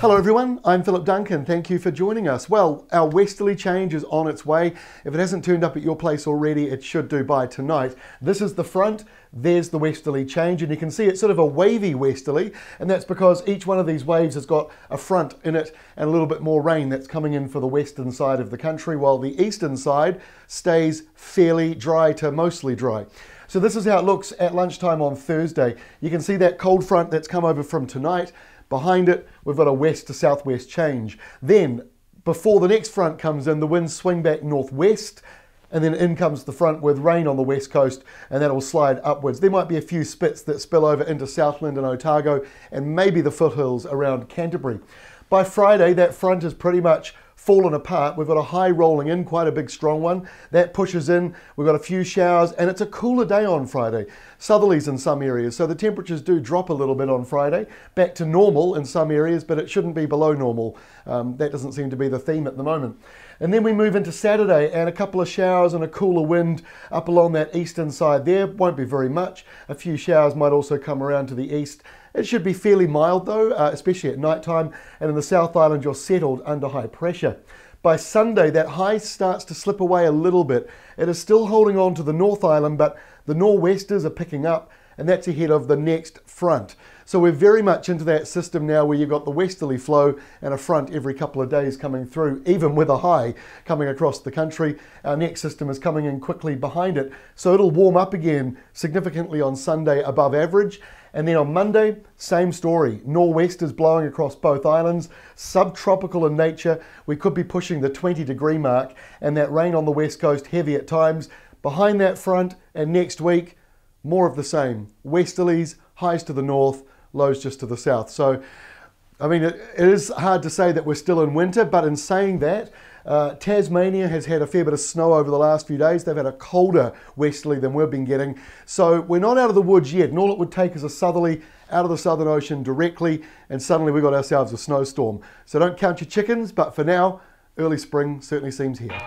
Hello everyone, I'm Philip Duncan. Thank you for joining us. Well, our westerly change is on its way. If it hasn't turned up at your place already, it should do by tonight. This is the front, there's the westerly change, and you can see it's sort of a wavy westerly, and that's because each one of these waves has got a front in it and a little bit more rain that's coming in for the western side of the country, while the eastern side stays fairly dry to mostly dry. So this is how it looks at lunchtime on Thursday. You can see that cold front that's come over from tonight. Behind it, we've got a west to southwest change. Then, before the next front comes in, the winds swing back northwest, and then in comes the front with rain on the west coast, and that'll slide upwards. There might be a few spits that spill over into Southland and Otago, and maybe the foothills around Canterbury. By Friday, that front is pretty much fallen apart. We've got a high rolling in, quite a big strong one. That pushes in, we've got a few showers, and it's a cooler day on Friday. Southerlies in some areas, so the temperatures do drop a little bit on Friday, back to normal in some areas, but it shouldn't be below normal. That doesn't seem to be the theme at the moment. And then we move into Saturday, and a couple of showers and a cooler wind up along that eastern side there. Won't be very much. A few showers might also come around to the east. It should be fairly mild though, especially at night time, and in the South Island you're settled under high pressure. By Sunday, that high starts to slip away a little bit. It is still holding on to the North Island, but the nor'westers are picking up, and that's ahead of the next front. So we're very much into that system now where you've got the westerly flow and a front every couple of days coming through, even with a high coming across the country. Our next system is coming in quickly behind it, so it'll warm up again significantly on Sunday above average. And then on Monday, same story. Nor'westers blowing across both islands, subtropical in nature. We could be pushing the 20-degree mark, and that rain on the west coast heavy at times. Behind that front, and next week, more of the same. Westerlies, highs to the north, lows just to the south. So, I mean, it is hard to say that we're still in winter, but in saying that, Tasmania has had a fair bit of snow over the last few days. They've had a colder westerly than we've been getting. So we're not out of the woods yet, and all it would take is a southerly out of the Southern Ocean directly, and suddenly we've got ourselves a snowstorm. So don't count your chickens, but for now, early spring certainly seems here.